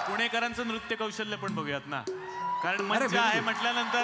पुणेकरांचं नृत्य कौशल्य पण बघूयात ना, कारण मंच आहे म्हटल्यानंतर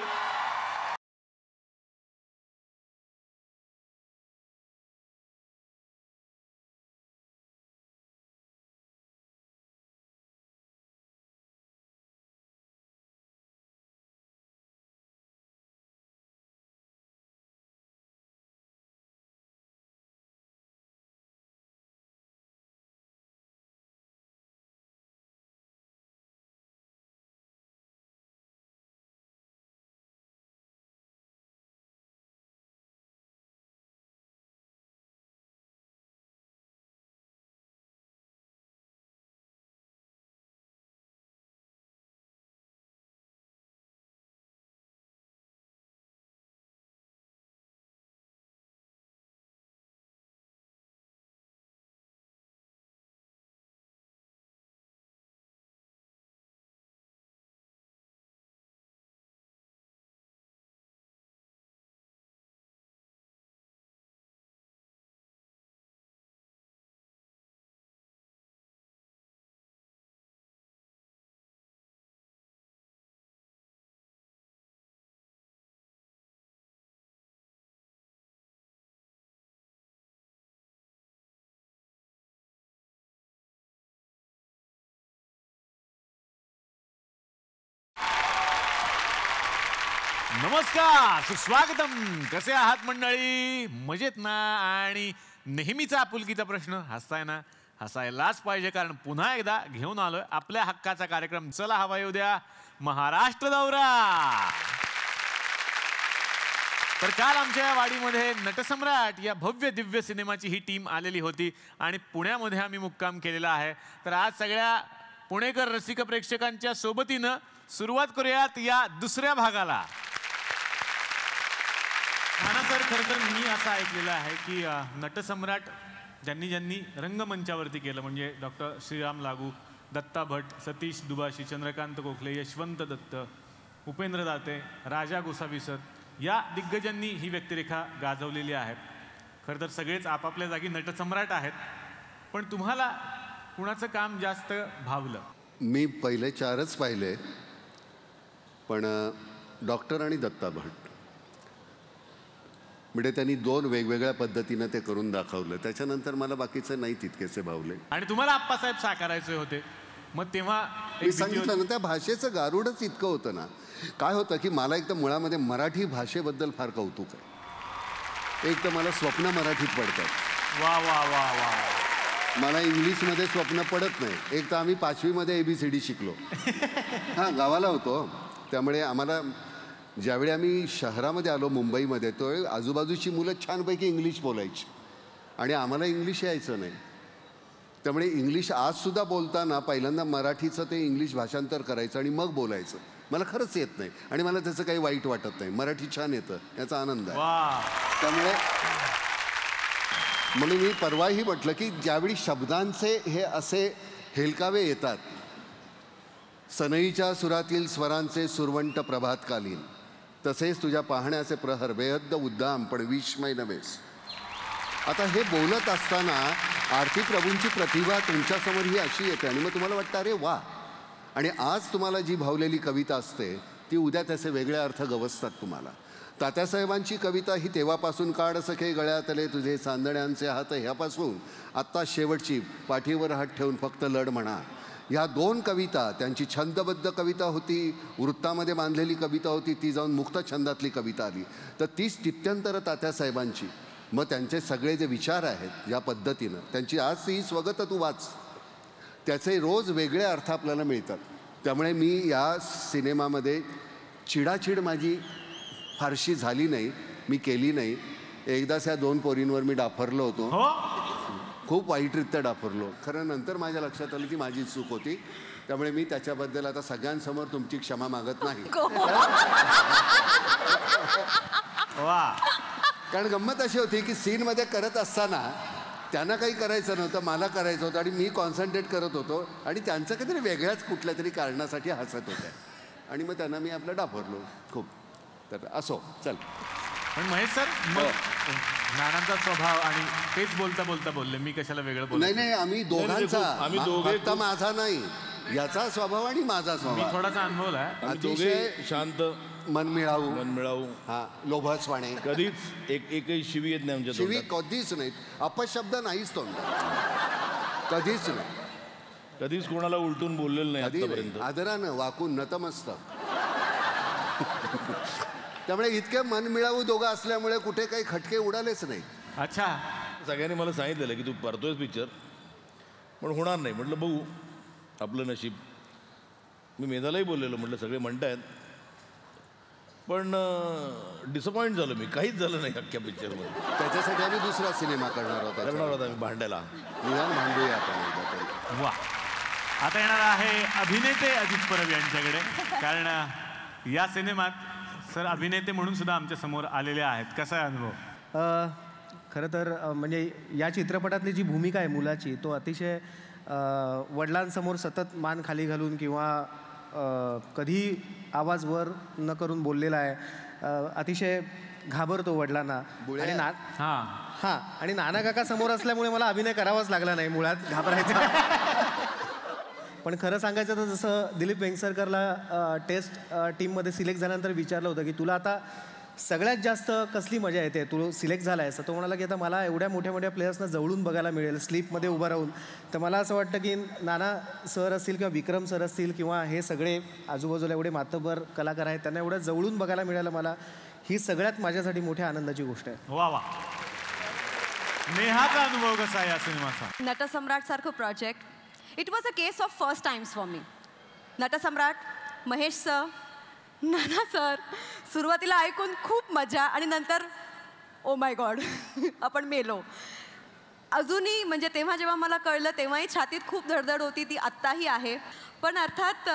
नमस्कार, सुस्वागतम. कसे आहात मंडळी? मजेत ना? आणि नेहमीचा आपुलकीचा प्रश्न, हसताय ना? हसायलाच पाहिजे, कारण पुन्हा एकदा घेऊन आलोय आपल्या हक्काचा कार्यक्रम. चला हवा येऊ द्या महाराष्ट्र दौरा. तर काल आमच्या या वाडीमध्ये नटसम्राट या भव्य दिव्य सिनेमाची ही टीम आलेली होती आणि पुण्यामध्ये आम्ही मुक्काम केलेला आहे. तर आज सगळ्या पुणेकर रसिक प्रेक्षकांच्या सोबतीनं सुरुवात करूयात या दुसऱ्या भागाला. नाना सर, खरं तर मी असं ऐकलेलं आहे की नटसम्राट ज्यांनी ज्यांनी रंगमंचावरती केलं, म्हणजे डॉक्टर श्रीराम लागू, दत्ता भट, सतीश दुबाशी, चंद्रकांत कोखले, यशवंत दत्त, उपेंद्र दाते, राजा गोसावी या दिग्गजांनी ही व्यक्तिरेखा गाजवलेली आहे. खरं तर सगळेच आपापल्या जागी नटसम्राट आहेत, पण तुम्हाला कुणाचं काम जास्त भावलं? मी पहिले 4च पाहिले, पण डॉक्टर आणि दत्ता भट म्हणजे त्यांनी 2 वेगवेगळ्या पद्धतीनं ते करून दाखवलं. त्याच्यानंतर मला बाकीचे नाही तितकेसे भावले. आणि तुम्हाला आप्पासाहेब साकारायचे होते, मग तेव्हा मी सांगितलं ना, त्या भाषेचं गारुडच इतकं होतं ना. काय होतं की मला एक तर मुळामध्ये मराठी भाषेबद्दल फार कौतुक आहे. एक तर मला स्वप्न मराठीत पडतात. वा वा वा वा. मला इंग्लिशमध्ये स्वप्न पडत नाही. एक तर आम्ही 5वीमध्ये ABCD शिकलो. हां, गावाला होतो, त्यामुळे आम्हाला ज्यावेळी आम्ही शहरामध्ये आलो मुंबईमध्ये, त्यावेळी आजूबाजूची मुलं छानपैकी इंग्लिश बोलायची आणि आम्हाला इंग्लिश यायचं नाही. त्यामुळे इंग्लिश आजसुद्धा बोलताना पहिल्यांदा मराठीचं ते इंग्लिश भाषांतर करायचं आणि मग बोलायचं. मला खरंच येत नाही आणि मला त्याचं काही वाईट वाटत नाही. मराठी छान येतं, याचा आनंद आहे. त्यामुळे म्हणून मी परवाही म्हटलं की ज्यावेळी शब्दांचे हे असे हेलकावे येतात, सनईच्या सुरातील स्वरांचे सुरवंट प्रभातकालीन, तसेच तुझ्या पाहण्याचे प्रहर बेहद्द उद्दाम पण विस्मय नव्हेस. आता हे बोलत असताना आरती प्रभूंची प्रतिभा तुमच्यासमोर ही अशी येते आणि मग तुम्हाला वाटतं अरे वा. आणि आज तुम्हाला जी भावलेली कविता असते ती उद्या त्याचे वेगळे अर्थ गवसतात तुम्हाला. तात्यासाहेबांची कविता ही तेव्हापासून काढ सखे गळ्यातले तुझे चांदण्यांचे हात ह्यापासून आत्ता शेवटची पाठीवर हात ठेवून फक्त लढ म्हणा, ह्या 2 कविता त्यांची छंदबद्ध कविता होती, वृत्तामध्ये बांधलेली कविता होती, ती जाऊन मुक्त छंदातली कविता आली. तर तीच तित्यंतर तात्यासाहेबांची. मग त्यांचे सगळे जे विचार आहेत ज्या पद्धतीनं त्यांची आज ही स्वगत तू वाच, त्याचे रोज वेगळे अर्थ आपल्याला मिळतात. त्यामुळे मी या सिनेमामध्ये चिडाचिड माझी फारशी झाली नाही, मी केली नाही. एकदाच या 2 पोरींवर मी डाफरलो होतो, खूप वाईटरित्या डाफरलो. खरं नंतर माझ्या लक्षात आलं की माझी चूक होती. त्यामुळे मी त्याच्याबद्दल आता सगळ्यांसमोर तुमची क्षमा मागत नाही. कारण गंमत अशी होती की सीनमध्ये करत असताना त्यांना काही करायचं नव्हतं, मला करायचं होतं आणि मी कॉन्सन्ट्रेट करत होतो आणि त्यांचं काहीतरी वेगळ्याच कुठल्या तरी कारणासाठी हसत होत्या आणि मग त्यांना मी आपलं डाफरलो खूप. तर असो, चल. पण महेश सर, नानांचा स्वभाव आणि तेच बोलता बोलता बोलले, मी कशाला वेगळं बोलले? नाही नाही, आम्ही दोघांचा, फक्त माझा नाही. याचा स्वभाव आणि माझा मी स्वभाव थोडासा अनुभवलाय. आम्ही दोघे अतिशय शांत, मनमिळाऊ, मनमिळाऊ, हा लोभसवाणे, कधीच एकही शिवी येत नाही आमच्या शिवी तोंडात. कधीच नाहीत, अपशब्द नाहीच तोंडात, कधीच नाही. कधीच कोणाला उलटून बोललेलं नाही कधी आतापर्यंत. नाही. आदरानं वाकून नतमस्तक. त्यामुळे इतके मनमिळावू दोघं असल्यामुळे कुठे काही खटके उडालेच नाही. अच्छा, सगळ्यांनी मला सांगितलेलं की तू करतोयस पिक्चर पण होणार नाही. म्हटलं बघू आपलं नशीब. मी मेधालाही बोललेलो, म्हटलं सगळे म्हणतायत, पण डिसअपॉइंट झालो मी. काहीच झालं नाही अख्ख्या पिक्चरमध्ये. त्याच्यासाठी आम्ही दुसरा सिनेमा करणार करणार होता. होता मी भांडायला. निदान भांडूया आपण एकदा तरी. वा. आता येणार आहे अभिनेते अजित परब यांच्याकडे, कारण या सिनेमात सर अभिनेते म्हणून सुद्धा आमच्या समोर आलेले आहेत. कसा आहे अनुभव? खरं तर म्हणजे या चित्रपटातली जी भूमिका आहे मुलाची, तो अतिशय वडिलांसमोर सतत मान खाली घालून किंवा कधी आवाज वर न करून बोललेला आहे. अतिशय घाबरतो वडिलांना. आणि हां, आणि नाना काका समोर असल्यामुळे मला अभिनय करावाच लागला नाही मुळात, घाबरायचं. पण खरं सांगायचं तर जसं दिलीप वेंगसरकरला टेस्ट टीममध्ये सिलेक्ट झाल्यानंतर विचारलं होतं की तुला आता सगळ्यात जास्त कसली मजा येते, तू सिलेक्ट झाला आहेस. तर तो म्हणाला की आता मला एवढ्या मोठ्या मोठ्या प्लेयर्सना जवळून बघायला मिळेल स्लीपमध्ये उभं राहून. तर मला असं वाटतं की नाना सर असतील किंवा विक्रम सर असतील किंवा हे सगळे आजूबाजूला एवढे मातबर कलाकार आहेत, त्यांना एवढं जवळून बघायला मिळालं मला, ही सगळ्यात माझ्यासाठी मोठ्या आनंदाची गोष्ट आहे. वा वा. नेहाचा अनुभव कसा आहे या सिनेमाचा? नटसम्राट सारखं project, it was a case of first times for me. Natsamrat, Mahesh sir, Nana sir, सुरुवातीला ऐकून खूप मजा आणि नंतर ओ माय गॉड आपण मेलो. अजूनही म्हणजे तेव्हा जेव्हा मला कळलं तेव्हाही छातीत खूप धडधड होती, ती आत्ताही आहे. पण अर्थात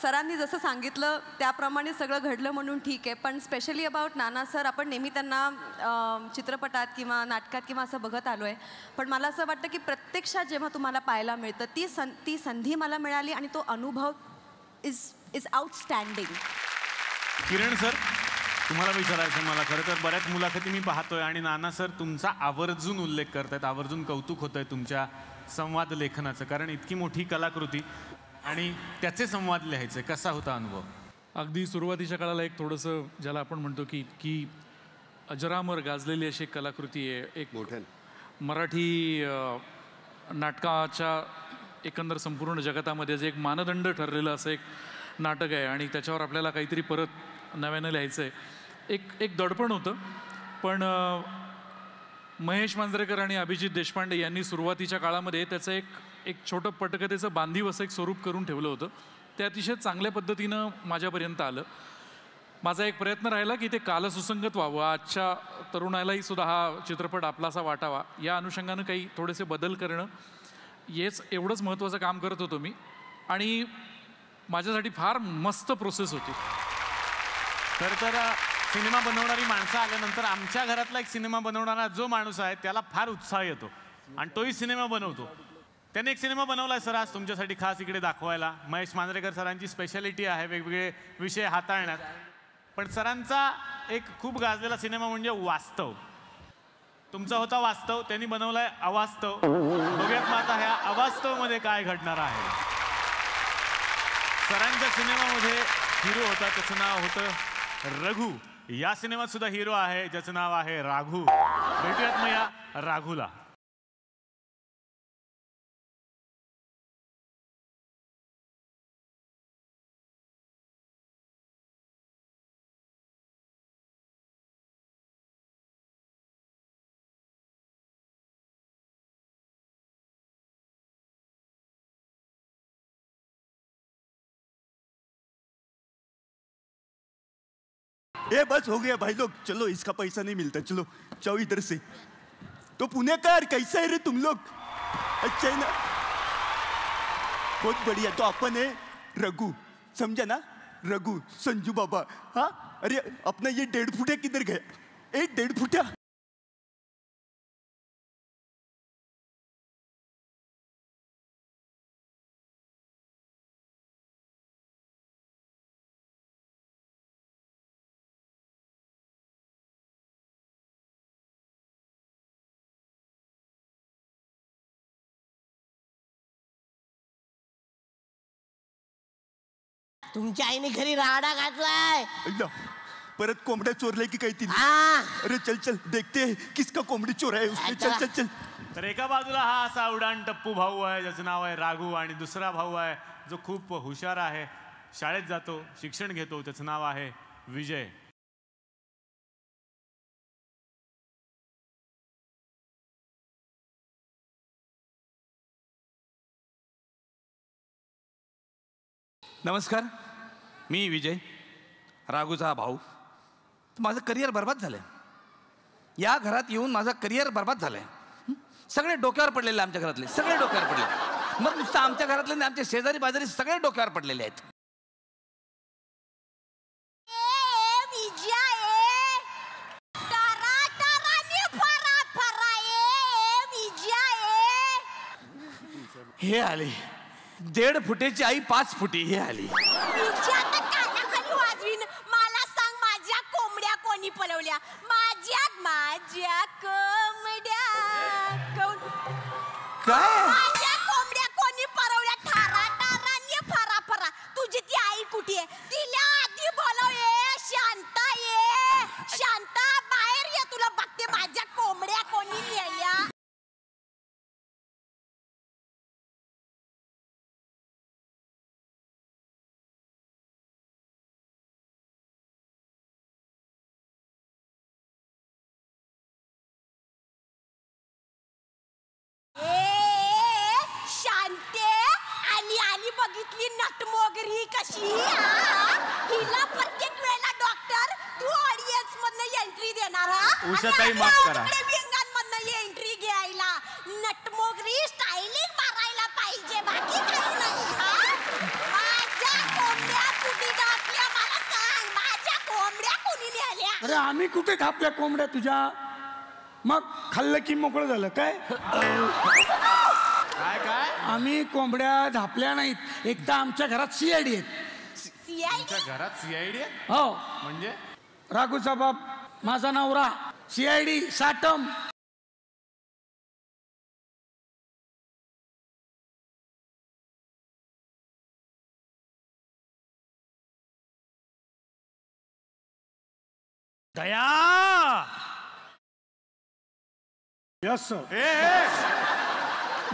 सरांनी जसं सांगितलं त्याप्रमाणे सगळं घडलं म्हणून ठीक आहे. पण स्पेशली अबाउट नाना सर, आपण नेहमी त्यांना चित्रपटात किंवा नाटकात किंवा असं बघत आलो आहे, पण मला असं वाटतं की प्रत्यक्षात जेव्हा तुम्हाला पाहायला मिळतं ती संधी मला मिळाली आणि तो अनुभव इज आउटस्टँडिंग. किरण सर, तुम्हाला विचारायचं मला, खरं तर बऱ्याच मुलाखती मी पाहतोय आणि नाना सर तुमचा आवर्जून उल्लेख करतायत, आवर्जून कौतुक होतंय तुमच्या संवाद लेखनाचं, कारण इतकी मोठी कलाकृती आणि त्याचे संवाद लिहायचे. कसा होता अनुभव? अगदी सुरुवातीच्या काळाला एक थोडंसं ज्याला आपण म्हणतो की इतकी अजरामर गाजलेली अशी एक कलाकृती आहे, एक मराठी नाटकाच्या एकंदर संपूर्ण जगतामध्ये जे एक मानदंड ठरलेलं असं एक नाटक आहे आणि त्याच्यावर आपल्याला काहीतरी परत नव्यानं लिहायचं आहे. एक दडपण होतं. पण महेश मांजरेकर आणि अभिजित देशपांडे यांनी सुरुवातीच्या काळामध्ये त्याचं एक छोटं पटकथेचं बांधीव असं एक स्वरूप करून ठेवलं होतं. ते अतिशय चांगल्या पद्धतीनं माझ्यापर्यंत आलं. माझा एक प्रयत्न राहिला की ते कालसुसंगत व्हावं, आजच्या तरुणालाही सुद्धा हा चित्रपट आपलासा वाटावा, या अनुषंगानं काही थोडेसे बदल करणं, एवढंच महत्त्वाचं काम करत होतो मी. आणि माझ्यासाठी फार मस्त प्रोसेस होती. खरं तर सिनेमा बनवणारी माणसं आल्यानंतर आमच्या घरातला एक सिनेमा बनवणारा जो माणूस आहे त्याला फार उत्साह येतो आणि तोही सिनेमा बनवतो. त्याने एक सिनेमा बनवला आहे सर आज तुमच्यासाठी खास इकडे दाखवायला. महेश मांजरेकर सरांची स्पेशालिटी आहे वेगवेगळे विषय हाताळण्यात. पण सरांचा एक खूप गाजलेला सिनेमा म्हणजे वास्तव. तुमचा होता वास्तव, त्यांनी बनवलाय अवास्तव. बघूयात मग आता ह्या अवास्तवमध्ये काय घडणार आहे. सरांच्या सिनेमामध्ये हिरो होता, त्याचं नाव होतं रघु. या सिनेमात सुद्धा हिरो आहे ज्याचं नाव आहे राघू. भेटूयात मग या राघूला. ए बस हो गया भाई लोग, चलो इसका पैसा नहीं मिलता, चलो जाओ इधर से. तो पुणेकर कैसा है रे तुम लोग? अच्छा है ना, बहुत बढ़िया. तो अपन है रघु, समझा ना, रघु संजू बाबा. हाँ अरे अपना ये 1.5 फुटिया किधर गया? 1.5 फुटिया तुमच्या आईने घरी राडा घातलाय. अय्या, परत कोंबड्या चोरल्या की काही तिने. अरे चल चल देखते हैं किसका कोंबडी चोर है उसने. चल चल चल. तर एका बाजूला हा असा उडाण टप्पू भाऊ आहे ज्याचं नाव आहे राघू, आणि दुसरा भाऊ आहे जो खूप हुशार आहे, शाळेत जातो, शिक्षण घेतो, त्याचं नाव आहे विजय. नमस्कार, मी विजय, राघूचा भाऊ. माझं करिअर बर्बाद झालंय. या घरात येऊन माझं करिअर बर्बाद झालंय. सगळे डोक्यावर पडलेले, आमच्या घरातले सगळे डोक्यावर पडले. मग नुसतं आमच्या घरातले नाही, आमचे शेजारी बाजारी सगळे डोक्यावर पडलेले आहेत. हे आले 1.5 फुटाची आई 5 फुटी. हे आली. मला सांग, माझ्या कोंबड्या कोणी पळवल्या? माझ्या कोंबड्या काय? माझ्या कोंबड्या कोणी पळवल्या? ठारा ठारा ने फरा फरा. तुझी ती आई कुठे आहे? तिला आधी बोलव. ये शांता, ये शांता, बाहेर ये, तुला बघते. माझ्या कोंबड्या कोणी नेल्या? बघितली नटमोगरी कशी? हिला प्रत्येक वेळेला डॉक्टर तू ऑडियन्स मधनं एंट्री देणार? उषाताई माफ करा. विंगांमधनं एंट्री घ्यायला नटमोगरी स्टायलिंग मारायला पाहिजे, बाकी काही नाही. माझ्या कोंबड्या कुठे घातल्या मला सांग. माझ्या कोंबड्या कुणी नेल्या? अरे आम्ही कुठे घातल्या कोंबड्या तुझ्या? मग खाल्लं की मोकळं झालं काय? काय काय? आम्ही कोंबड्या धापल्या नाहीत. एकदा आमच्या घरात सीआयडी आहेत. तुमच्या घरात सीआयडी आहे? हो. म्हणजे राघूचा बाप, माझा नवरा, सीआयडी साटम. दया. यस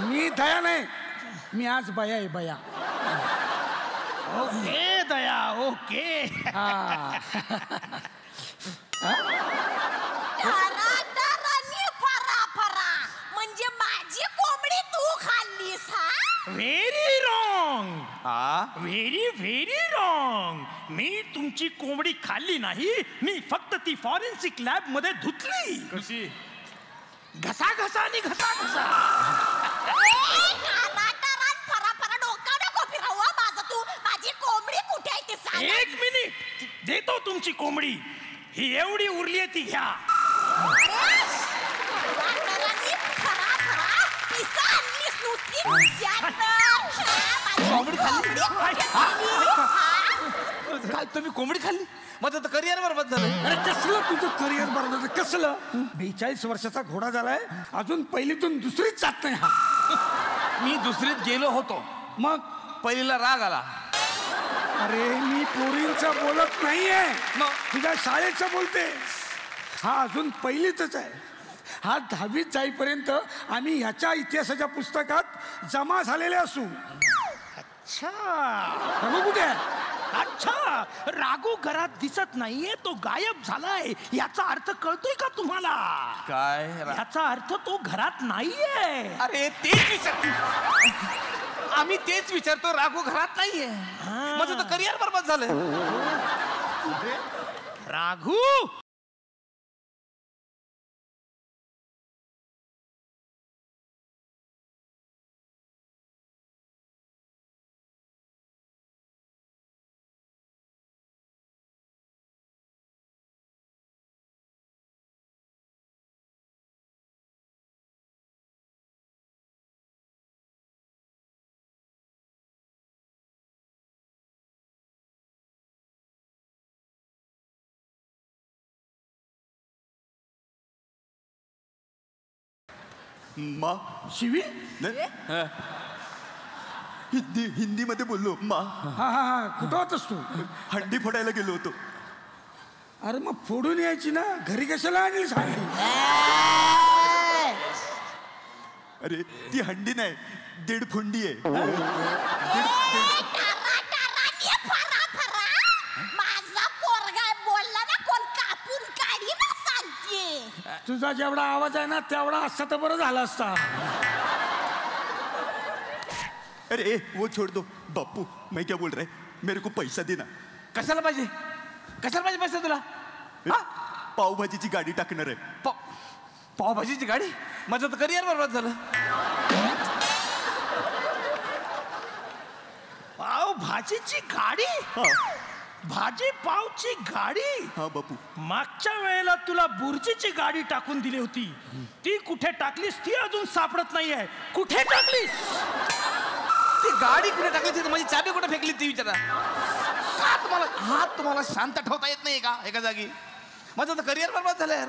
मी दया नाही, मी आज बया आहे, बया. Okay Daya, okay. म्हणजे माझी कोंबडी तू खाल्लीस? Very wrong. Very very wrong. मी तुमची कोंबडी खाल्ली नाही, मी फक्त ती फॉरेन्सिक लॅब मध्ये धुतली. कशी? घसा घसा आणि घसा घसा. माझी कोंबडी कुठे आहे ते सांग. 1 मिनिट देतो तुमची कोंबडी. ही एवढी उरली आहे ती घ्या. काय तुम्ही कोंबडी खाल्ली? माझं तर करिअर बरबाद झालं. अरे कसलं तुझं करिअर बरोबर? कसलं? 42 वर्षाचा घोडा झालाय, अजून पहिलीतून दुसरीच जात नाही हा. मी दुसरीत गेलो होतो, मग पहिलीला राग आला. अरे मी पोरींचं बोलत नाहीये, मग तुझ्या शाळेचं बोलते. हा अजून पहिलीतच आहे. हा 10वीत जाईपर्यंत आम्ही ह्याच्या इतिहासाच्या पुस्तकात जमा झालेले असू. अच्छा राघू कुठे आहे? अच्छा, राघू घरात दिसत नाहीये, तो गायब झालाय. याचा अर्थ कळतोय का तुम्हाला? काय? याचा अर्थ तो घरात नाहीये. अरे तेच विचारतो आम्ही, तेच विचारतो. राघू घरात नाहीये, माझं तर करिअर बरबाद झालंय. राघू माँ शिवी? हिंदीमध्ये बोललो मा. हा हा हा कुठं होतस तू? हंडी फोडायला गेलो होतो. अरे मग फोडून यायची ना, घरी कशाला आणलीस हंडी? अरे ती हंडी नाही, 1.5 फुंडी आहे. माझा पोरगा बोलला ना, कोण कापून काढी ना सांगते. तुझा जेवढा आवाज आहे ना तेवढा असता तर बरं झाला असता. अरे वो छोड़ दो बापू, मैं क्या बोल रहा है, मेरे को पैसा देना. कशाला पाहिजे? कशाला पाहिजे पैसा तुला? पावभाजीची गाडी टाकणार आहे. पावभाजीची गाडी? माझं तर करिअर बरबाद झालं. पावभाजीची गाडी? भाजी पावची गाडी? हा बापू. मागच्या वेळेला तुला बुर्जीची गाडी टाकून दिली होती, ती कुठे टाकलीस ती अजून सापडत नाहीये. कुठे टाकलीस ती गाडी? कुठे टाकली ती? माझी चाबी कुठे फेकली ती विचारा. हात तुम्हाला शांत ठेवता येत नाही का एका जागी? माझं तर करिअर बरबाद झालं यार.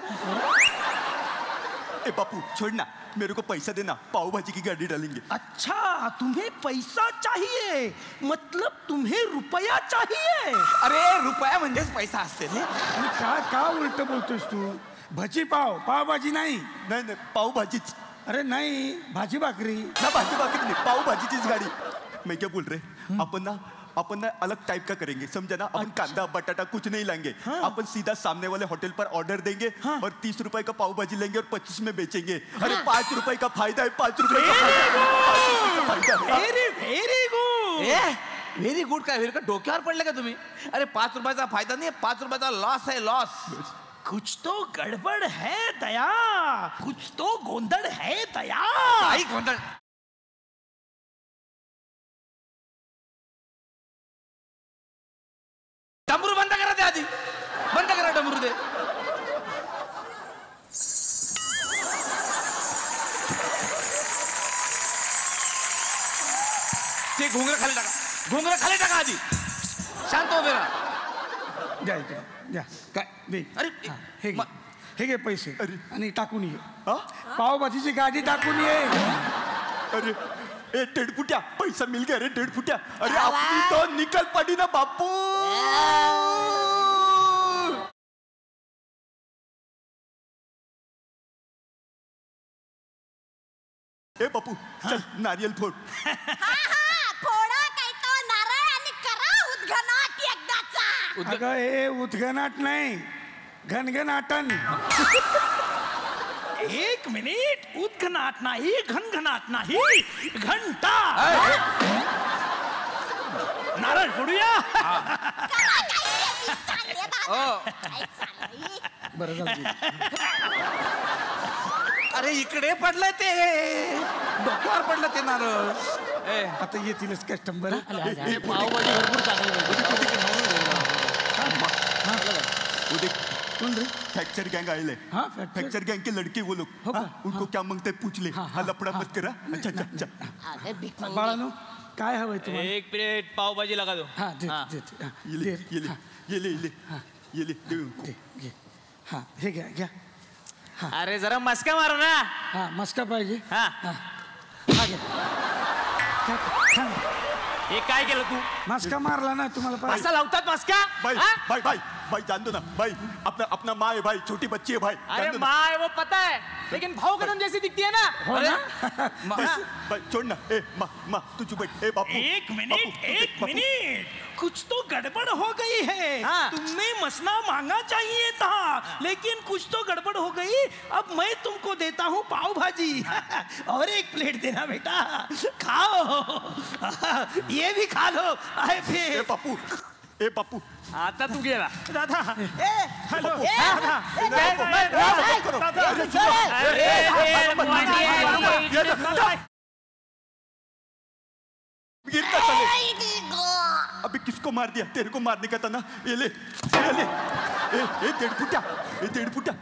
ए बापू छोड़ ना, मेरे को पैसा देना, पावभाजी की गाड़ी डालेंगे. अच्छा, तुम्हें पैसा चाहिए, मतलब तुम्हें रुपया चाहिए. अरे रुपया म्हणजेच पैसा असते रे. का उलट बोलतोस तू? भजी पाव, पावभाजी नाही. नाही पावभाजीच. अरे नहीं, भाजी भाकरी ना, भाजी भाकरी नहीं, पावभाजीचीच गाड़ी. मैं क्या बोल रहे, अपन ना अलग टाइप का करेंगे, समझा ना. अपन कांदा बटाटा कुछ नहीं लाएंगे. अपन सीधा सामने वाले होटल पर ऑर्डर देंगे और 30 रुपए का पाव भाजी लेंगे और 25 में बेचेंगे. अरे 5 रुपए का फायदा है, 5 रुपए का फायदा. Very good. व्हेरी गुड काय व्हेरी? डोक्यावर पडले का तुम्ही? अरे 5 रुपयाचा फायदा नाही, 5 रुपयाचा लॉस आहे, लॉस. कुछ तो गड़बड़ है दया, कुछ तो गोंधळ है दया. काही गोंधळ? डमरू बंद करा ते आधी, बंद करा डमरू ते. ते घोंगरं खाली टाका, घोंगरं खाली टाका आधी. शांत उभे राहा. द्या इकडे, द्या. काय दे. अरे हे घे पैसे आणि टाकून ये. पावभाजीची गाडी टाकून ये. अरे ए टेढ़पुटिया, पैसा मिल गया रे टेढ़पुटिया. अरे अपनी तो निकल पड़ी ना बापू. ए बापू चल नारियल फोड़. फोडा काय तो नारळ आणि करा उद्घनाट एकदाचा. अगं हे उद्घनाट नाही, घनघनाटन. एक मिनिट, उद्घनाट नाही, घनघनाट नाही, घंटा. नारळ फोडूया. बरं झालं. अरे इकडे पडलं ते, डोक्यावर पडलं ते नारळ. आता येतीलच कस्टमर. पावभाजी भरपूर चांगली. फैक्चर गैंग आए. हाँ, फैक्चर गैंग के लड़के वो लोग. उनको क्या मांगते पूछ ले. हाँ लपड़ा मत करा. अच्छा अच्छा अच्छा. बाळानो काय हवंय तुम्हाला? 1 प्लेट पावभाजी लगा दो. हाँ देते. ये ले ये ले ये ले दे उनको. हाँ हे घ्या घ्या. अरे जरा मस्का मारो ना. हा मस्का पाहिजे. हा हा घ्या. हे काय केलं तू? मस्का मारला ना तुम्हाला पाहिजे. असा लावतात मस्का? भाई भाई भाई भाई जान दो ना भाई. अपना माँ है भाई, छोटी बच्ची है भाई. अरे माँ है वो पता है, लेकिन भाव कदम जैसी दिखती है ना. हो ना. भाई छोड़ ना. ए माँ तू चुप बैठ. ए बापू एक मिनट, कुछ तो गड़बड़ हो गई है. हाँ. तुमने मसला मांगा चाहिए था, लेकिन कुछ तो गड़बड़ हो गई. अब मैं तुमको देता हूँ पाव भाजी और 1 प्लेट देना बेटा. खाओ, ये भी खा लो. आए फिर ए बापू आता तू गेला. दादा. हेलो. गिरता चले. अभी किसको मार दिया? तेरे को मारने का था ना. ये ले. ए टेढ़पुटिया,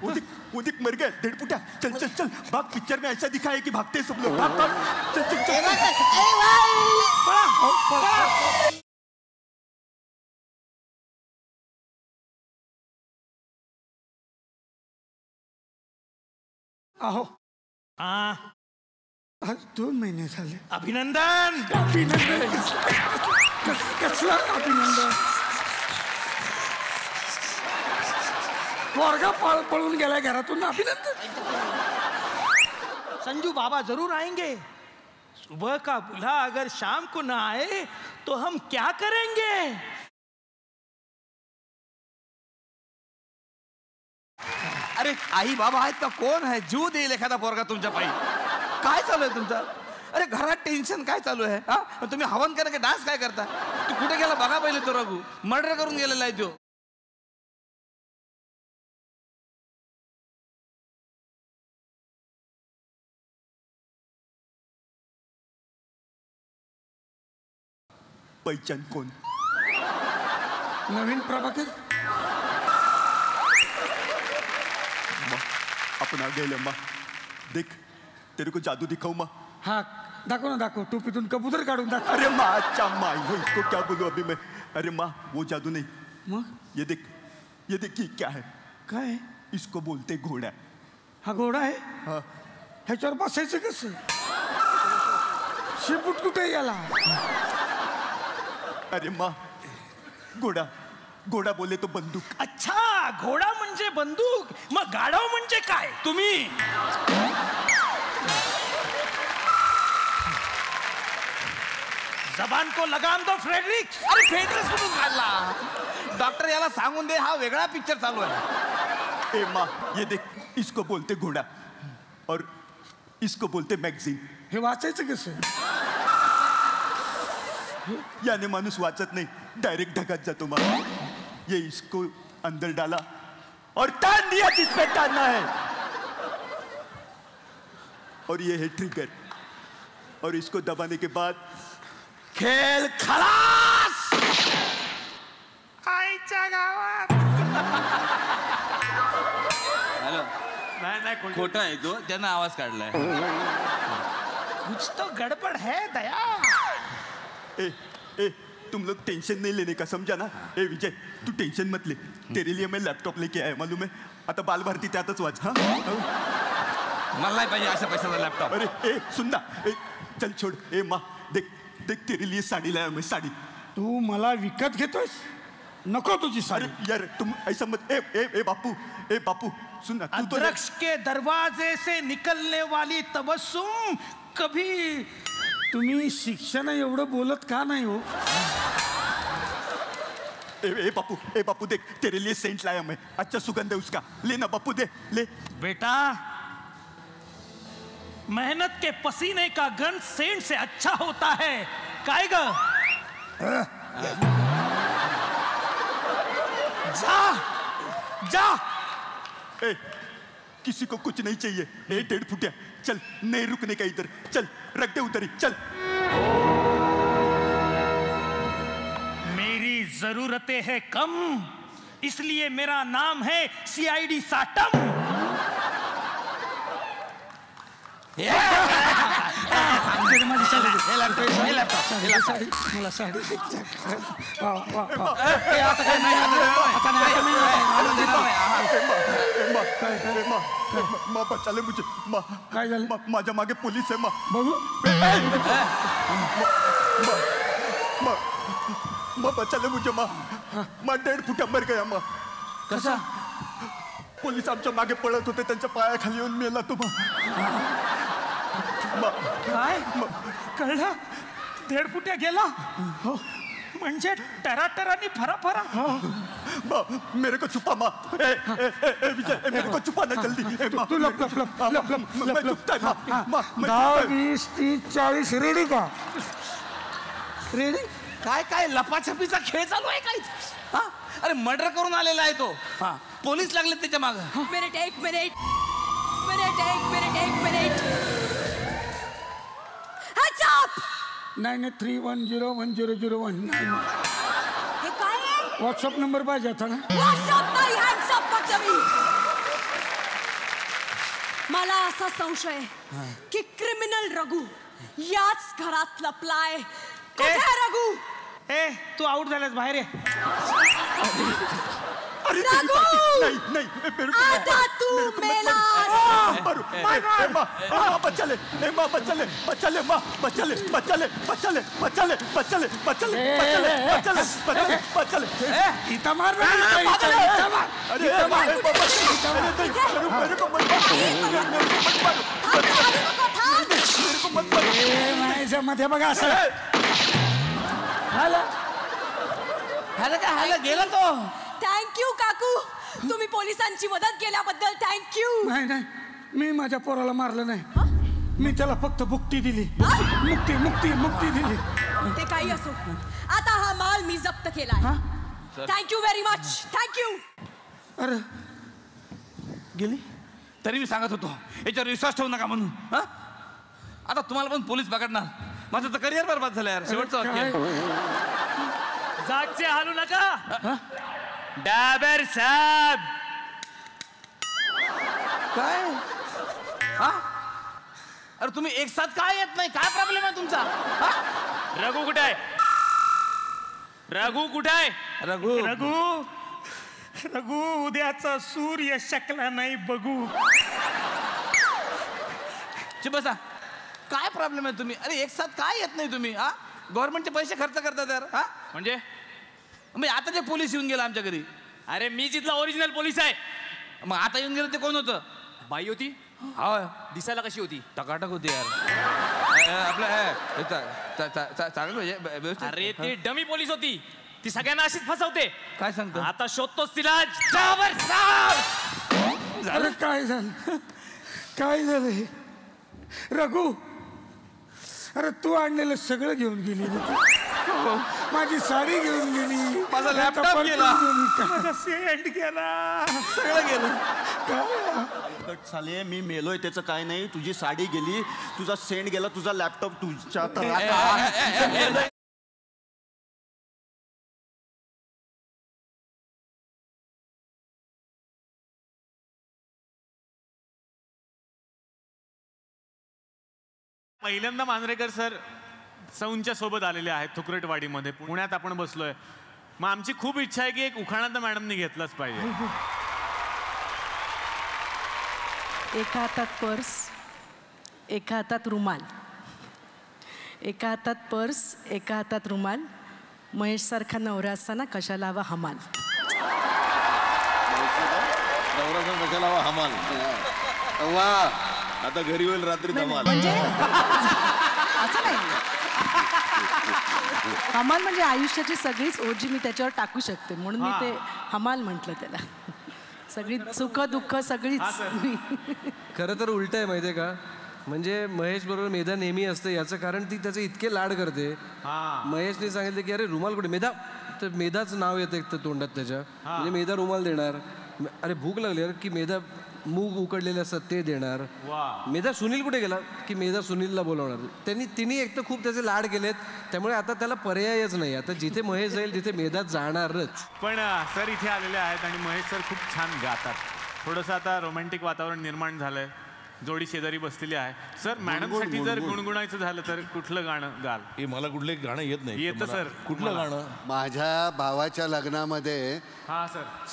वो देख मर गए. टेढ़पुटिया चल भाग. पिक्चर में ऐसा दिखा है कि भागते सब लोग. भाग चल. अहो हाँ आज 2 महिने झाले. अभिनंदन. अभिनंदन. कसलं अभिनंदन. पोरगा पळून गेला घरातून. अभिनंदन. संजू बाबा जरूर आएंगे. सुबह का बुला अगर शाम को ना आए तो हम क्या करेंगे? अरे आई बाबा आहेत का? कोण आहे? जीव देईल एखादा पोरगा तुमच्या पायी. काय चालू आहे तुमचं? अरे घरात टेन्शन काय चालू आहे? हा तुम्ही हवन करा की डान्स काय करता? तू कुठे गेला बघा पहिले. तो रघु मर्डर करून गेलेला आहे तो. पहिचान कोण? नवीन प्रभाकर. आपण आ गए माँ. देख तेरे को जादू दिखाऊं माँ. हाँ दाखव ना, दाखव. टोपीतून कबूतर काढून दाखव. अरे माँ अच्छा माँ, इसको क्या बोलूं अभी मैं. अरे माँ वो जादू नहीं. मग ये देख ये क्या है? काय? इसको बोलते घोड़ा. हा घोडा आहे. हाँ. ह्याच्यावर बसायचं कसं? शेपूट कुठे गेला? अरे माँ घोड़ा घोड़ा बोले तो बंदूक. अच्छा घोडा म्हणजे बंदूक. मग गाढव म्हणजे काय? तुम्ही. जबान को लगाम दो फ्रेडरिक. अरे फ्रेडरिक कुठून काढला? डॉक्टर याला सांगून दे, हा वेगळा पिक्चर चालू आहे. ए माँ ये देख इसको बोलते घोड़ा और इसको बोलते मैगजीन. हे वाचायचं कसं? याने माणूस वाचत नहीं, डायरेक्ट ढगात जातो माँ. ये इसको अंदर डाला और टान दिया जिस पे टानना है. और ये है ट्रिगर. और इसको दबाने के बाद खेळ खलास. आईच्या गावात. हॅलो. नाही खोटा आहे तो, त्यानं आवाज काढलाय. कुछ तो गडबड है दया. ए ए तुम लोग टेंशन नहीं लेने का, समझा ना. ए विजय तू टेंशन मत ले. तेरे लिए मैं लैपटॉप लेके आया मालूम है. आता बाल भारती त्यातच वाच. हाँ मला नाही पाहिजे अशा पैशाचा लॅपटॉप. अरे ए सुन ना. ए चल छोड़. ए माँ देख देख तेरे लिए साड़ी लाया मैं. साड़ी. तू मला विकत घेतोयस? नको तुझी साडी. अरे यार तुम ऐसा मत. ए ए ए बापू. ए बापू सुन ना. तू तो अदरक्ष के दरवाजे से निकलने वाली तबस्सुम कभी. तुम्ही शिक्षण एवढं बोलत का नाही हो? ए बापू देख तेरे लिए सेंट लाया मैं. अच्छा सुगंध है उसका. ले ना बापू दे ले. बेटा मेहनत के पसीने का गंध सेंट से अच्छा होता है. काय ग? जा जा. ए किसी को कुछ नहीं चाहिए. ए 1.5 फुटिया चल. नहीं रुकने का इधर. चल रख दे उधर ही. चल. मेरी जरूरतें हैं कम, इसलिए मेरा नाम है CID साटम. मला साडी. माँ बचा ले मुझे. माँ काय झालं? माझ्या मागे पोलीस आहे. माँ बघू. माँ बचा ले मुझे. माँ 1.5 फुटा मर गया. माँ कसा? पोलीस आमच्या मागे पळत होते, त्यांच्या पायाखाली येऊन मेला तो. काय कळलं? 1.5 फुट्या गेला. म्हणजे टराटरानी फरा. मेरे को छुपा. माँ ए विजय मेरे को छुपा ना जल्दी. तू लप. मैं छुपता है. माँ 10, 20, 30, 40 रेडी का? रेडी? काय काय लपाछपीचा खेळ चालू आहे काय? हा अरे मर्डर करून आलेला आहे तो. हा पोलीस लागले त्याच्या माग. एक मिनिट. चुप. 931010001. हे काय आहे? व्हॉट्सअप नंबर पाहिजे होता ना. व्हॉट्सअप नाही, हँडसअप बघ. मला असा संशय की क्रिमिनल रघु याच घरात लपलाय. कुठे आहे रघु? ए तू आउट झालास, बाहेर ये. अरे राघू! नहीं नहीं मेरे को आता तू मेला बच्चले माँ बच्चले बच्चले माँ बच्चले बच्चले बच्चले बच्चले बच्चले बच्चले बच्चले बच्चले बच्चले इथं मार ना, इथं मार. अरे मेरे को मत माझ्या मध्ये बघा असं हाला गेला तो. थँक्यू काकू, तुम्ही पोलिसांची मदत केल्याबद्दल थँक्यू. नाही नाही, मी माझ्या पोराला मारलं नाही. मी त्याला फक्त मुक्ती दिली. मुक्ती मुक्ती मुक्ती दिली. ते काही असो, आता हा माल मी जप्त केलाय. Thank you very much. थँक्यू. अरे गेली तरी मी सांगत होतो याच्यावर विश्वास ठेवू नका म्हणून. हा आता तुम्हाला पण पोलीस पकडणार. माझं तर करिअर बरबाद झालं यार. शेवटचं वाक्य. जागचे हालू नका डाबर साहेब. काय हा अरे तुम्ही एक साथ काय येत नाही? काय प्रॉब्लेम आहे तुमचा? रघु कुठे आहे? रघु कुठे आहे? रघु रघु रघु उद्याचा सूर्य शकला नाही बघू. बसा. काय प्रॉब्लेम आहे तुम्ही? अरे एक साथ काय येत नाही तुम्ही? हा गव्हर्नमेंटचे पैसे खर्च करतात यार. हा म्हणजे मग आता जे पोलीस येऊन गेला आमच्या घरी. अरे मी जिथला ओरिजिनल पोलीस आहे. मग आता येऊन गेलं ते कोण होतं? बाई होती. हा दिसायला कशी होती? टकाटक होती यार. आपलं चांगलं. अरे ती डमी पोलीस होती. ती सगळ्यांना अशीच फसवते. काय सांगतो? आता शोधतोस तिला. जाबर साहेब. अरे काय झालं? काय झालं हे? रघु, अरे तू आणलेलं सगळं घेऊन गेली रे तू. माझी साडी घेऊन गेली, माझा लॅपटॉप गेला, माझा सेंट गेला, सगळं गेलं. साले मी मेलोय त्याचं काय नाही. तुझी साडी गेली, तुझा सेंट गेला, तुझा लॅपटॉप तुझ्या पहिल्यांदा मांजरेकर सर सौंच्या सोबत आलेले आहेत थुकरटवाडीमध्ये. पुण्यात आपण बसलोय. मग आमची खूप इच्छा आहे की एक उखाणा तर मॅडमनी घेतलाच पाहिजे. एका हातात पर्स, एका हातात रुमाल, एका हातात पर्स, एका हातात रुमाल. महेश सारखा नवरा असताना कशाला हवा हमाल. नवरा कशाला हवा हमाल. वा, आता घरी होईल रात्री धमाल. म्हणजे असं नाही. हमाल म्हणजे आयुष्याची सगळीच ओझी मी त्याच्यावर टाकू शकते म्हणून मी ते हमाल म्हटलं त्याला. सगळी सुख दुःख सगळीच. खरं तर उलट आहे माहिती आहे का? म्हणजे महेश बरोबर मेधा नेहमी असते. याचं कारण ती त्याचे इतके लाड करते. महेशने सांगितलं की अरे रुमाल कुठे? मेधा. तर मेधाच नाव येतं एक तर तोंडात त्याच्या. म्हणजे मेधा रुमाल देणार. अरे भूक लागली अरे की मेधा मूग उकडलेले असतात ते देणार. मेधा सुनील कुठे गेला की मेधा सुनीलला बोलवणार. तिने एक तर खूप त्याचे लाड केलेत. त्यामुळे आता त्याला पर्यायच नाही. आता जिथे महेश जाईल तिथे मेधा जाणारच. पण सर इथे आलेले आहेत आणि महेश सर खूप छान गातात. थोडंसं आता रोमॅन्टिक वातावरण निर्माण झालंय. जोडी शेजारी बसलेली आहे. सर मॅडमसाठी जर गुणगुणायचं झालं तर कुठलं गाणं गाल? मला कुठलं गाणं येत नाही. येतं सर. कुठलं गाणं? माझ्या भावाच्या लग्नामध्ये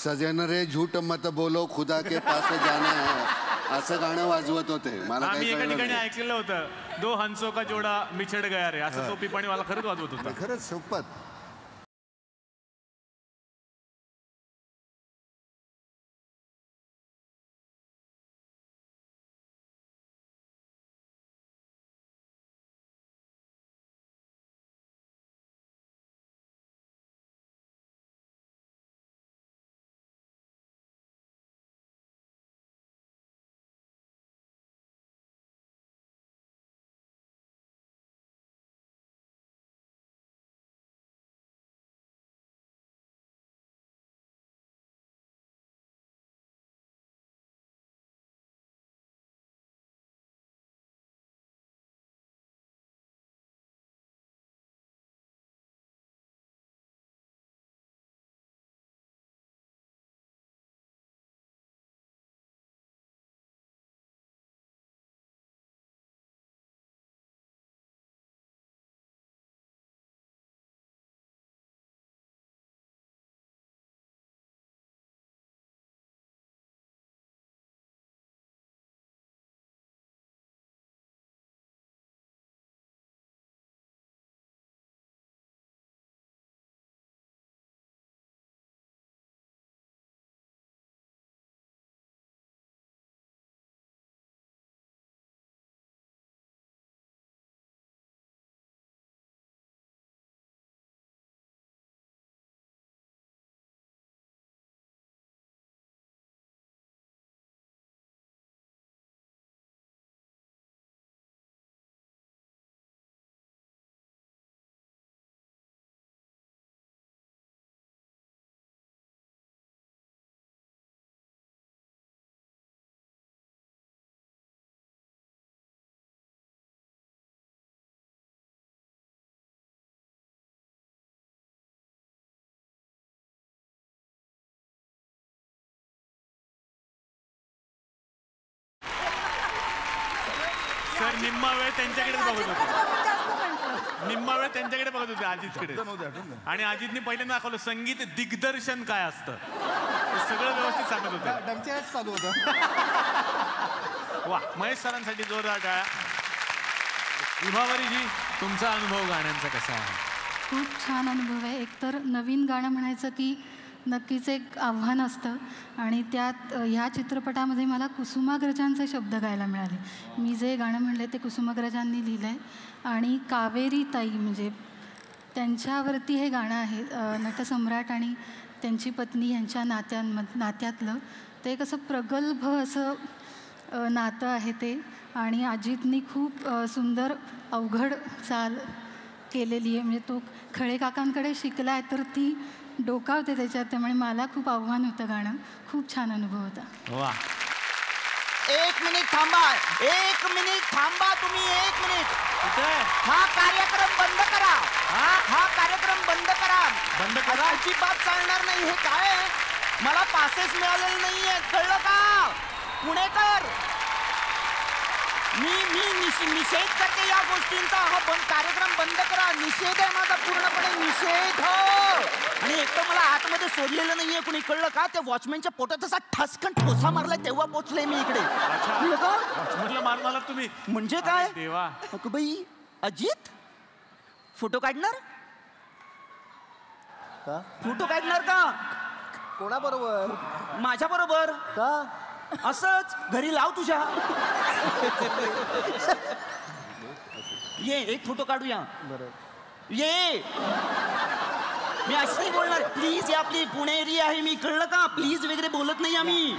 सजन रे झूठ मत बोलो खुदा के पास जाना है असं गाणं वाजवत होते. मला आम्ही एका ठिकाणी ऐकलेलं होतं. दो हंसो का जोडा मिछड गया रे असं तो पिपाणीवाला खरंच वाजवत होता. खरंच सोपत. सर निम्मा वेळ त्यांच्याकडेच बघत होते. निम्मा वेळ त्यांच्याकडे बघत होते, अजितकडे. आणि अजितने पहिल्यांदा दाखवलं संगीत दिग्दर्शन काय असतं, ते सगळं व्यवस्थित सांगत होतं. डंक्याच चालू होतं. वा, महेश सरांसाठी जोरदार टाळ्या. विभावरीजी, तुमचा अनुभव गाण्यांचा कसा आहे? खूप छान अनुभव आहे. एकतर नवीन गाणं म्हणायचं की नक्कीच एक आव्हान असतं आणि त्यात ह्या चित्रपटामध्ये मला कुसुमाग्रजांचे शब्द गायला मिळाले. मी जे गाणं म्हणले ते कुसुमाग्रजांनी लिहिलं आहे आणि कावेरी ताई म्हणजे त्यांच्यावरती हे गाणं आहे. नटसम्राट आणि त्यांची पत्नी यांच्या नात्यातलं ते एक असं प्रगल्भ असं नातं आहे ते. आणि अजितनी खूप सुंदर अवघड चाल केलेली आहे. म्हणजे तो खळे काकांकडे शिकला आहे तर ती डोकावते त्याच्यात, त्यामुळे मला खूप आव्हान होतं गाणं. खूप छान अनुभव होता. वा, एक मिनिट थांबा, एक मिनिट थांबा तुम्ही, एक मिनिट. हा कार्यक्रम बंद करा. हा कार्यक्रम बंद करा. बंद करा. अजिबात चालणार नाही. हे काय मला पासेस मिळालेले नाहीये, कळलं का पुणेकर? मी निषेध करते या गोष्टींचा. हा कार्यक्रम बंद करा. निषेध आहे माझा, पूर्णपणे निषेध. आणि एक तर मला आतमध्ये सोडलेलं नाहीये कुणी, कळलं का? त्या वॉचमॅनच्या पोटात असा ठसकन ठोसा मारलाय तेव्हा पोचले मी इकडे. वॉचमॅनला मार मारला तुम्ही म्हणजे काय? देवा. बाई, अजित फोटो काढणार? फोटो काढणार का? कोणाबरोबर? माझ्या बरोबर. का? असंच घरी लाव तुझ्या. ये एक फोटो काढूया. ये मी असंही बोलणार. प्लीज, ही आपली पुणे एरिया आहे, मी कळलं का? प्लीज वगैरे बोलत नाही आम्ही.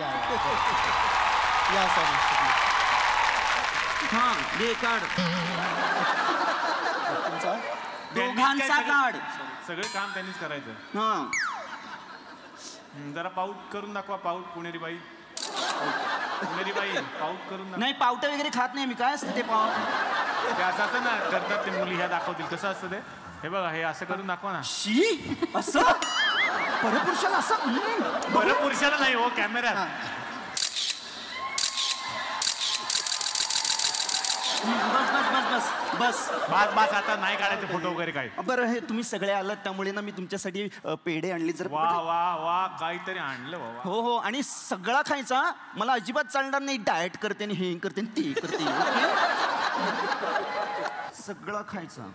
हा ये काढ. दोघांचा काढ. सगळं काम त्यांनीच करायचं. हा जरा पाऊट करून दाखवा. पाऊट पुणेरी बाई. पुणेरी बाई पाऊट करून दाखवा. नाही, पावट वगैरे खात नाही मी. काय असतं ते पाऊट? ते असं ना करतात ते मुली, ह्या दाखवतील कसं असतं ते. हे बघा, हे असं करून दाखवा ना. शी, असं परपुरुषाला असं? परपुरुषाला नाही हो, कॅमेऱ्यात. बस बस बस बस बस बस बस, आता नाही काढायचे फोटो वगैरे काय. बरं, हे तुम्ही सगळे आलात त्यामुळे ना मी तुमच्यासाठी पेढे आणले. जर वा वा वा, काहीतरी आणलं बाबा. हो हो, आणि सगळा खायचा. मला अजिबात चालणार नाही. डाएट करते आणि हे करते आणि ते करते. सगळा खायचा.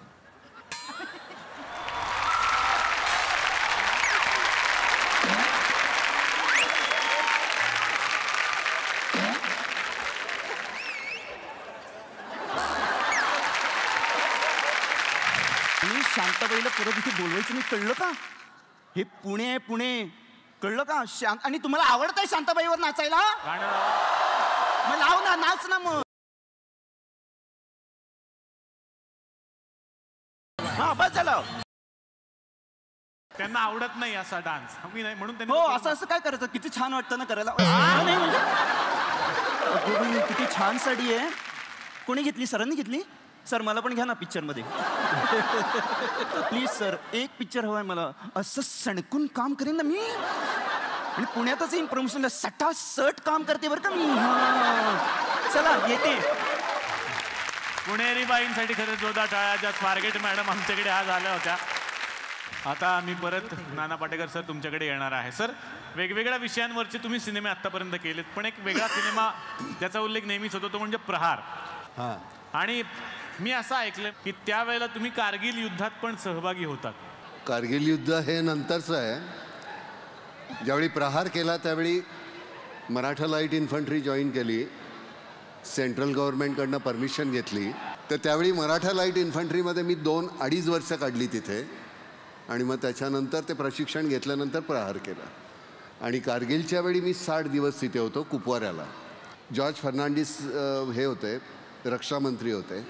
आणि शांताबाईला परत इथे बोलवायचं नाही, कळलं का? हे पुणे आहे, पुणे, कळलं का? आणि तुम्हाला आवडतंय शांताबाईवर नाचायला? मग लाव ना, नाच ना मग. हा बस झालं. त्यांना आवडत नाही असा डान्स. मी नाही म्हणून त्यांनी. हो, असं असं काय करायचं? किती छान वाटतं ना करायला. नाही म्हणजे किती छान साडी आहे. कोणी घेतली? सरांनी घेतली? सर मला पण घ्या ना पिक्चर मध्ये. प्लीज सर, एक पिक्चर हवाय मला. असं सणकून काम करेन ना मी. आणि पुण्यातच येईन प्रमोशनला. सटासट काम करते बरं का मी. चला येते. पुणेरी बाईंसाठी खरंच जोरदार टाळ्या. ज्या स्वारगेट मॅडम आमच्याकडे आज आल्या होत्या. आता मी परत नाना पाटेकर सर तुमच्याकडे येणार आहे. सर, वेगवेगळ्या विषयांवरचे तुम्ही सिनेमे आत्तापर्यंत केलेत, पण एक वेगळा सिनेमा ज्याचा उल्लेख नेहमीच होतो तो म्हणजे प्रहार. आणि मी असं ऐकलं की त्यावेळेला तुम्ही कारगिल युद्धात पण सहभागी होतात. कारगिल युद्ध हे नंतरचं आहे. ज्यावेळी प्रहार केला त्यावेळी मराठा लाईट इन्फंट्री जॉईन केली. सेंट्रल गव्हर्नमेंटकडनं परमिशन घेतली. तर त्यावेळी मराठा लाईट इन्फंट्रीमध्ये मी 2-2.5 वर्ष काढली तिथे. आणि मग त्याच्यानंतर ते प्रशिक्षण घेतल्यानंतर प्रहार केला. आणि कारगिलच्या वेळी मी 60 दिवस तिथे होतो कुपवाऱ्याला. जॉर्ज फर्नांडिस हे होते, रक्षामंत्री होते.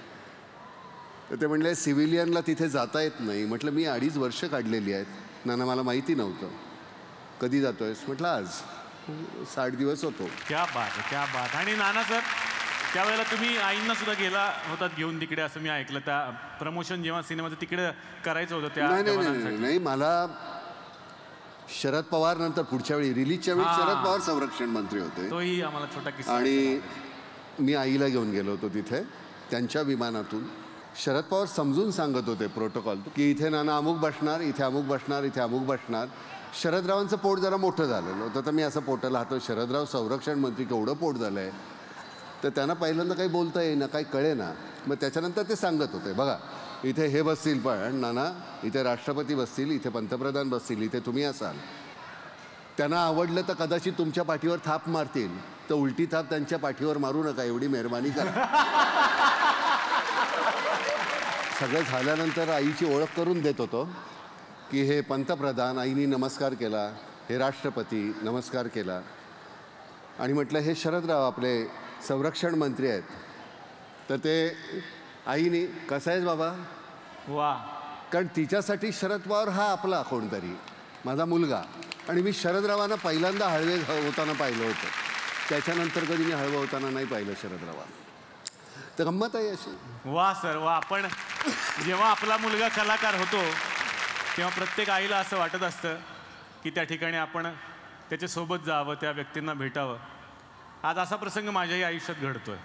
तर ते म्हणले सिव्हिलियनला तिथे जाता येत नाही. म्हटलं मी 2.5 वर्ष काढलेली आहेत. नाना मला माहिती नव्हतं. कधी जातोयस? म्हटलं आज. 60 दिवस होतो. क्या बात आहे, क्या बात. आणि नाना सर, त्यावेळेला तुम्ही आईंना सुद्धा गेला होतात घेऊन तिकडे असं मी ऐकलं. त्या प्रमोशन जेव्हा सिनेमाचं तिकडे करायचं होतं त्या. नाही, मला शरद पवार नंतर पुढच्या वेळी रिलीजच्या वेळी शरद पवार संरक्षण मंत्री होते. तोही आम्हाला छोटा किस्सा. आणि मी आईला घेऊन गेलो होतो तिथे. त्यांच्या विमानातून शरद पवार समजून सांगत होते प्रोटोकॉल की इथे नाना अमुक बसणार, इथे अमुक बसणार, इथे अमुक बसणार. शरदरावांचं पोट जरा मोठं झालेलं होतं, तर मी असं पोटाला हातो, शरदराव संरक्षण मंत्री केवढं पोट झालं आहे. तर त्यांना पहिल्यांदा काही बोलता येईना, काही कळेना. मग त्याच्यानंतर ते सांगत होते, बघा इथे हे बसतील, पण नाना इथे राष्ट्रपती बसतील, इथे पंतप्रधान बसतील, इथे तुम्ही असाल. त्यांना आवडलं तर कदाचित तुमच्या पाठीवर थाप मारतील, तर उलटी थाप त्यांच्या पाठीवर मारू नका, एवढी मेहरबानी करा. सगळं झाल्यानंतर आईची ओळख करून देत होतो की हे पंतप्रधान, आईनी नमस्कार केला, हे राष्ट्रपती नमस्कार केला, आणि म्हटलं हे शरदराव आपले संरक्षण मंत्री आहेत. तर ते आईनी कसं आहेस बाबा, वा, कारण तिच्यासाठी शरद पवार हा आपला कोणतरी माझा मुलगा, आणि मी शरदरावांना पहिल्यांदा हळवे होताना पाहिलं होतं, त्याच्यानंतर कधी मी हळवं होताना नाही पाहिलं शरदरावांना. तर गंमत आहे अशी. वा सर वा. आपण जेव्हा आपला मुलगा कलाकार होतो तेव्हा प्रत्येक आईला असं वाटत असतं की त्या ठिकाणी आपण त्याच्यासोबत जावं, त्या व्यक्तींना भेटावं. आज असा प्रसंग माझ्याही आयुष्यात घडतोय.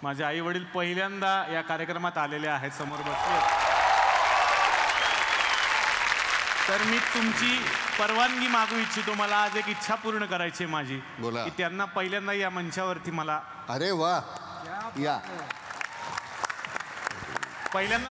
माझे आई वडील पहिल्यांदा या कार्यक्रमात आलेले आहेत, समोर बसले. तर मी तुमची परवानगी मागू इच्छितो. मला आज एक इच्छा पूर्ण करायची आहे माझी, की त्यांना पहिल्यांदा या मंचावरती मला. अरे वा, या पहिल्यांदा.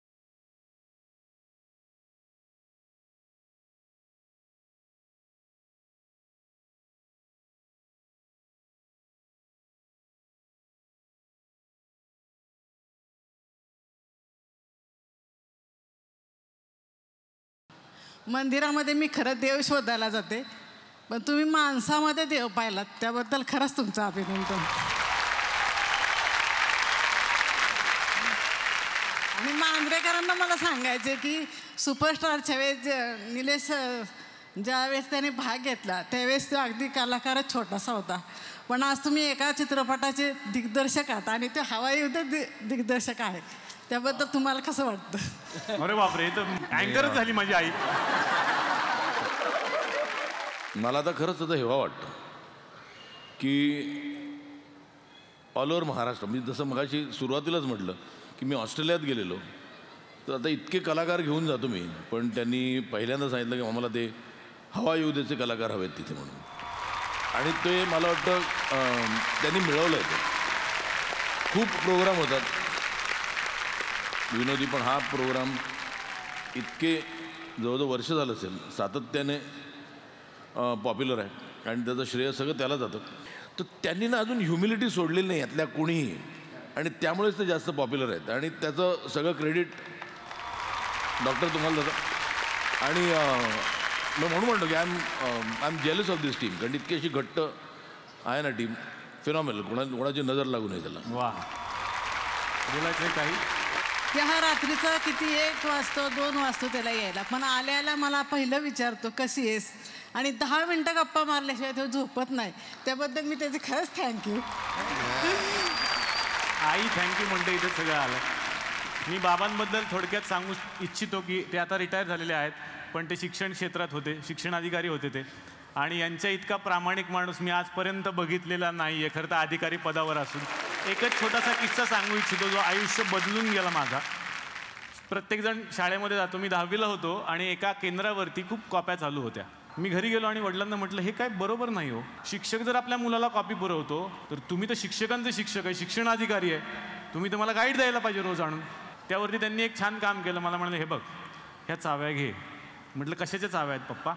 मंदिरामध्ये मी खरं देव शोधायला जाते, पण तुम्ही माणसामध्ये देव पाहिलात, त्याबद्दल खरंच तुमचं अभिनंदन. आणि मांजरेकरांना मला सांगायचे की सुपरस्टारच्या वेळेस निलेश ज्यावेळेस त्याने भाग घेतला त्यावेळेस तो अगदी कलाकारच छोटासा होता, पण आज तुम्ही एका चित्रपटाचे दिग्दर्शक आहात आणि ते हवाई दिग्दर्शक आहे. त्याबद्दल तुम्हाला कसं वाटतं? अरे बापरे, तर अँकरच झाली माझी आई. मला आता खरंच त्याचा हेवा वाटतं की ऑल ओव्हर महाराष्ट्र, मी जसं मगाशी सुरुवातीलाच म्हटलं की मी ऑस्ट्रेलियात गेलेलो, तर आता इतके कलाकार घेऊन जातो मी, पण त्यांनी पहिल्यांदा सांगितलं की आम्हाला ते हवा येऊ देचे कलाकार हवेत तिथे म्हणून, आणि ते मला वाटतं त्यांनी मिळवलं आहे. खूप प्रोग्राम होतात विनोदी, पण हा प्रोग्राम इतके जवळजवळ वर्ष झालं असेल सातत्याने पॉप्युलर आहे, आणि त्याचं श्रेय सगळं त्याला जातं. तर त्यांनी ना अजून ह्युमिलिटी सोडलेली नाही यातल्या कोणीही, आणि त्यामुळेच ते जास्त पॉप्युलर आहेत, आणि त्याचं सगळं क्रेडिट डॉक्टर तुम्हाला जातं. आणि मी म्हणून म्हणतो की I am jealous of this team, कारण इतकी अशी घट्ट आहे ना टीम, फिनॉमिनल, कोणाची नजर लागू नये त्याला. वा, बोलायचं काही. त्या रात्रीचा किती 1 वाजतो 2 वाजतो त्याला यायला, पण आल्याला मला पहिलं विचारतो कशी आहेस, आणि 10 मिनटं गप्पा मारल्याशिवाय तो झोपत नाही. त्याबद्दल मी त्याचे खरंच थँक्यू. आई थँक्यू म्हणते, इथे सगळं आलं. मी बाबांबद्दल थोडक्यात सांगू इच्छितो की ते आता रिटायर झालेले आहेत, पण ते शिक्षण क्षेत्रात होते, शिक्षणाधिकारी होते ते, आणि यांच्या इतका प्रामाणिक माणूस मी आजपर्यंत बघितलेला नाही आहे, खरं तर अधिकारी पदावर असून. एकच छोटासा किस्सा सांगू इच्छितो जो आयुष्य बदलून गेला माझा. प्रत्येकजण शाळेमध्ये जातो, मी 10वीला होतो, आणि एका केंद्रावरती खूप कॉप्या चालू होत्या. मी घरी गेलो आणि वडिलांना म्हटलं हे काय बरोबर नाही हो, शिक्षक जर आपल्या मुलाला कॉपी पुरवतो तर तुम्ही तर शिक्षकांचे शिक्षक आहे, शिक्षणाधिकारी आहे, तुम्ही तर मला गाईड द्यायला पाहिजे रोज आणून. त्यावरती त्यांनी एक छान काम केलं. मला म्हणाले हे बघ, ह्या चाव्या घे. म्हटलं कशाच्या चाव्या आहेत पप्पा?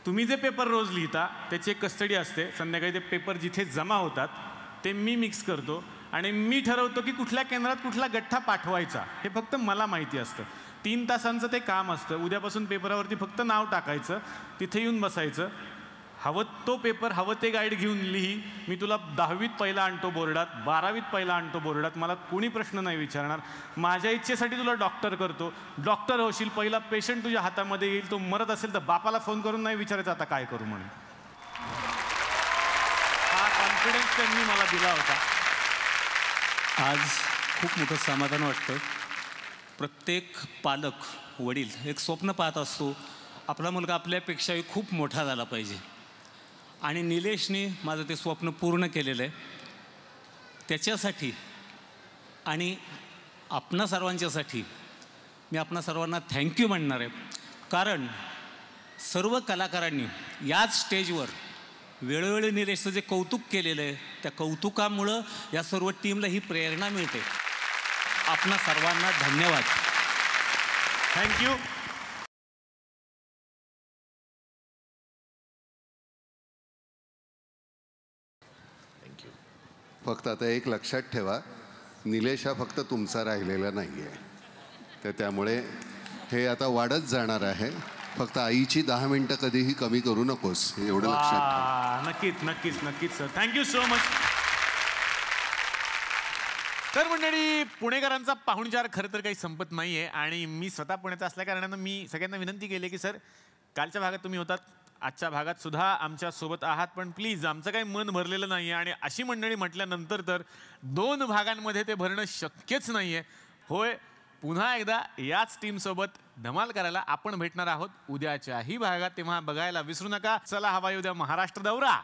तुम्ही जे पेपर रोज लिहिता त्याची एक कस्टडी असते, संध्याकाळी ते पेपर जिथे जमा होतात ते मी मिक्स करतो, आणि मी ठरवतो की कुठल्या केंद्रात कुठला गठ्ठा पाठवायचा हे फक्त मला माहिती असतं. 3 तासांचं ते काम असतं. उद्यापासून पेपरावरती फक्त नाव टाकायचं, तिथे येऊन बसायचं, हवं तो पेपर हवं ते गाईड घेऊन लिही. मी तुला 10वीत पहिला आणतो बोर्डात, 12वीत पहिला आणतो बोर्डात, मला कोणी प्रश्न नाही विचारणार. माझ्या इच्छेसाठी तुला डॉक्टर करतो, डॉक्टर होशील, पहिला पेशंट तुझ्या हातामध्ये येईल, तो मरत असेल तर बापाला फोन करून नाही विचारायचं आता काय करू म्हणून. हा कॉन्फिडन्स त्यांनी मला दिला होता. आज खूप मोठं समाधान वाटतं. प्रत्येक पालक वडील एक स्वप्न पाहत असतो, आपला मुलगा आपल्यापेक्षाही खूप मोठा झाला पाहिजे, आणि निलेशने माझं ते स्वप्न पूर्ण केलेलं आहे. त्याच्यासाठी आणि आपणा सर्वांच्यासाठी मी आपणा सर्वांना थँक्यू म्हणणार आहे, कारण सर्व कलाकारांनी याच स्टेजवर वेळोवेळी निलेशचं जे कौतुक केलेलं आहे त्या कौतुकामुळं या सर्व टीमला ही प्रेरणा मिळते. आपणा सर्वांना धन्यवाद. थँक्यू. फक्त आता एक लक्षात ठेवा, निलेश हा फक्त तुमचा राहिलेला नाही आहे, तर त्यामुळे हे आता वाढत जाणार आहे. फक्त आईची 10 मिनिटं कधीही कमी करू नकोस, एवढं लक्षात ठेव. नक्कीच नक्कीच नक्कीच सर, थँक्यू सो मच. तर मंडळी, पुणेकरांचा पाहुणचार खरं तर काही संपत नाहीये आणि मी स्वतः पुण्याचा असल्या कारणानं मी सगळ्यांना विनंती केली की सर, कालच्या भागात तुम्ही होतात, आजच्या भागात सुद्धा आमच्या सोबत आहात, पण प्लीज आमचं काही मन भरलेलं नाही आहे आणि अशी मंडळी म्हटल्यानंतर तर 2 भागांमध्ये ते भरणं शक्यच नाही आहे. होय, पुन्हा एकदा याच टीमसोबत धमाल करायला आपण भेटणार आहोत उद्याच्याही भागात, तेव्हा बघायला विसरू नका. चला, हवा उद्या महाराष्ट्र दौरा.